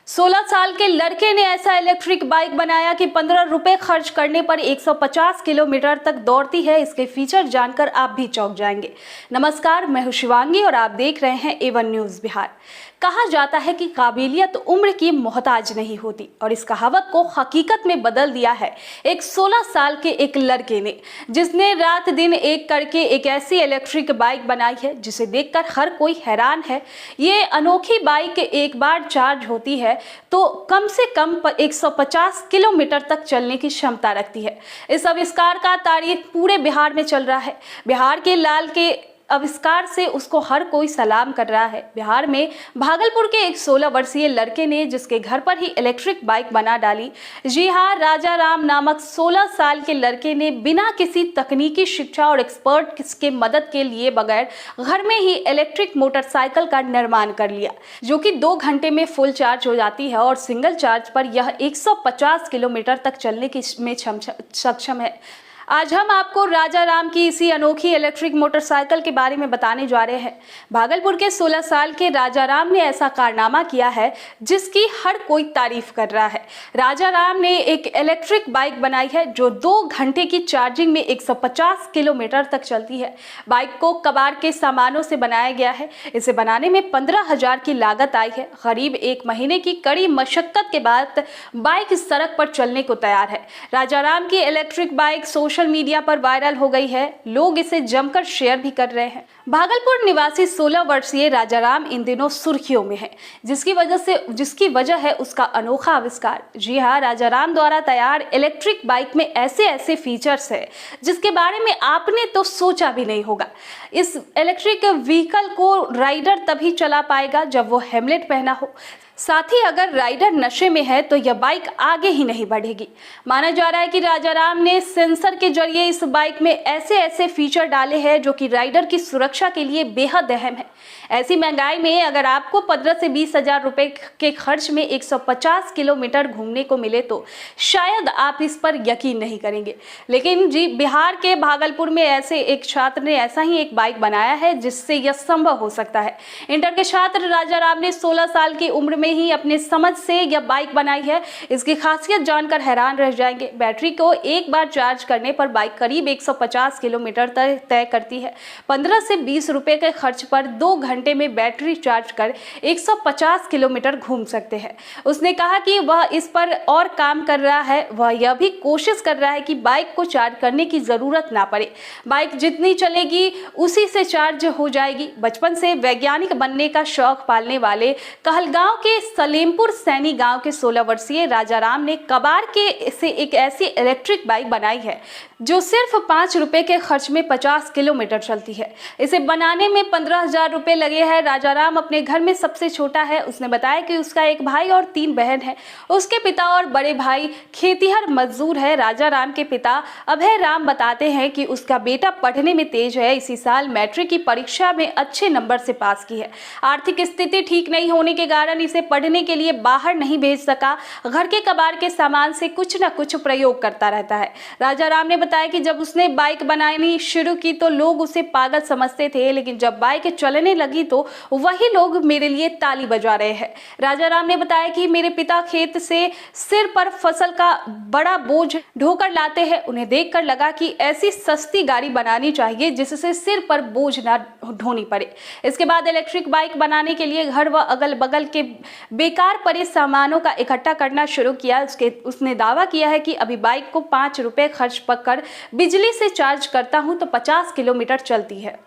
16 साल के लड़के ने ऐसा इलेक्ट्रिक बाइक बनाया कि 15 रुपए खर्च करने पर 150 किलोमीटर तक दौड़ती है। इसके फीचर जानकर आप भी चौंक जाएंगे। नमस्कार, मैं हूं शिवांगी और आप देख रहे हैं A1 न्यूज़ बिहार। कहा जाता है कि काबिलियत उम्र की मोहताज नहीं होती और इस कहावत को हकीकत में बदल दिया है एक 16 साल के एक लड़के ने, जिसने रात दिन एक करके एक ऐसी इलेक्ट्रिक बाइक बनाई है जिसे देखकर हर कोई हैरान है। ये अनोखी बाइक एक बार चार्ज होती है तो कम से कम 150 किलोमीटर तक चलने की क्षमता रखती है। इस आविष्कार का तारीफ पूरे बिहार में चल रहा है। बिहार के लाल के आविष्कार से उसको हर कोई सलाम कर रहा है। बिहार में भागलपुर के एक 16 वर्षीय लड़के ने जिसके घर पर ही इलेक्ट्रिक बाइक बना डाली। जी हाँ, राजा राम नामक 16 साल के लड़के ने बिना किसी तकनीकी शिक्षा और एक्सपर्ट के मदद के लिए बगैर घर में ही इलेक्ट्रिक मोटरसाइकिल का निर्माण कर लिया, जो कि 2 घंटे में फुल चार्ज हो जाती है और सिंगल चार्ज पर यह 150 किलोमीटर तक चलने में सक्षम है। आज हम आपको राजा राम की इसी अनोखी इलेक्ट्रिक मोटरसाइकिल के बारे में बताने जा रहे हैं। भागलपुर के 16 साल के राजा राम ने ऐसा कारनामा किया है जिसकी हर कोई तारीफ कर रहा है। राजा राम ने एक इलेक्ट्रिक बाइक बनाई है जो 2 घंटे की चार्जिंग में 150 किलोमीटर तक चलती है। बाइक को कबाड़ के सामानों से बनाया गया है। इसे बनाने में 15,000 की लागत आई है। करीब 1 महीने की कड़ी मशक्कत के बाद बाइक सड़क पर चलने को तैयार है। राजा राम की इलेक्ट्रिक बाइक सोशल मीडिया पर वायरल हो गई है। लोग इसे जमकर शेयर भी कर रहे हैं। भागलपुर निवासी 16 वर्षीय राजा राम इन दिनों सुर्खियों में है, जिसकी वजह है उसका अनोखा आविष्कार। जी हाँ, राजा राम द्वारा तैयार इलेक्ट्रिक बाइक में ऐसे फीचर्स है जिसके बारे में आपने तो सोचा भी नहीं होगा। इस इलेक्ट्रिक व्हीकल को राइडर तभी चला पाएगा जब वो हेलमेट पहना हो। साथ ही अगर राइडर नशे में है तो यह बाइक आगे ही नहीं बढ़ेगी। माना जा रहा है कि राजा राम ने सेंसर के जरिए इस बाइक में ऐसे फीचर डाले हैं जो कि राइडर की सुरक्षा के लिए बेहद अहम है। ऐसी महंगाई में अगर आपको 15 से 20 हजार रुपए के खर्च में 150 किलोमीटर घूमने को मिले तो शायद आप इस पर यकीन नहीं करेंगे। लेकिन जी, बिहार के भागलपुर में ऐसे एक छात्र ने ऐसा ही एक बाइक बनाया है जिससे यह संभव हो सकता है। इंटर के छात्र राजा राम ने 16 साल की उम्र में ही अपने समझ से यह बाइक बनाई है। इसकी खासियत जानकर हैरान रह जाएंगे। बैटरी को एक बार चार्ज करने पर बाइक करीब 150 किलोमीटर तक तय करती है। 15 से 20 रुपए के खर्च पर 2 घंटे में बैटरी चार्ज कर 150 किलोमीटर घूम सकते हैं। उसने कहा कि वह इस पर और काम कर रहा है। वह यह भी कोशिश कर रहा है कि बाइक को चार्ज करने की जरूरत ना पड़े। बाइक जितनी चलेगी उसी से चार्ज हो जाएगी। बचपन से वैज्ञानिक बनने का शौक पालने वाले कहलगांव के सलेमपुर सैनी गांव के 16 वर्षीय राजा राम ने कबाड़ के से एक ऐसी इलेक्ट्रिक बाइक बनाई है जो सिर्फ 5 रुपए के खर्च में 50 किलोमीटर चलती है। इसे बनाने में 15,000 रुपए लगे हैं। राजा राम अपने घर में सबसे छोटा है। उसने बताया कि उसका एक भाई और 3 बहन है। उसके पिता और बड़े भाई खेतिहर मजदूर है। राजा राम के पिता अभय राम बताते हैं कि उसका बेटा पढ़ने में तेज है। इसी साल मैट्रिक की परीक्षा में अच्छे नंबर से पास की है। आर्थिक स्थिति ठीक नहीं होने के कारण इसे पढ़ने के लिए बाहर नहीं भेज सका। घर के कबाड़ के सामान से कुछ न कुछ प्रयोग करता रहता है। राजा राम ने बताया कि जब उसने बाइक बनानी शुरू की तो लोग उसे पागल समझते थे, लेकिन जब बाइक चलने लगी तो वही लोग मेरे लिए ताली बजा रहे हैं। राजा राम ने बताया कि मेरे पिता खेत से सिर पर फसल का बड़ा बोझ ढोकर लाते हैं। उन्हें देखकर लगा कि ऐसी सस्ती गाड़ी बनानी चाहिए जिससे सिर पर बोझ ना ढोनी पड़े। इसके बाद इलेक्ट्रिक बाइक बनाने के लिए घर व अगल बगल के बेकार पड़े सामानों का इकट्ठा करना शुरू किया। उसने दावा किया है कि अभी बाइक को 5 रुपए खर्च कर बिजली से चार्ज करता हूं तो 50 किलोमीटर चलती है।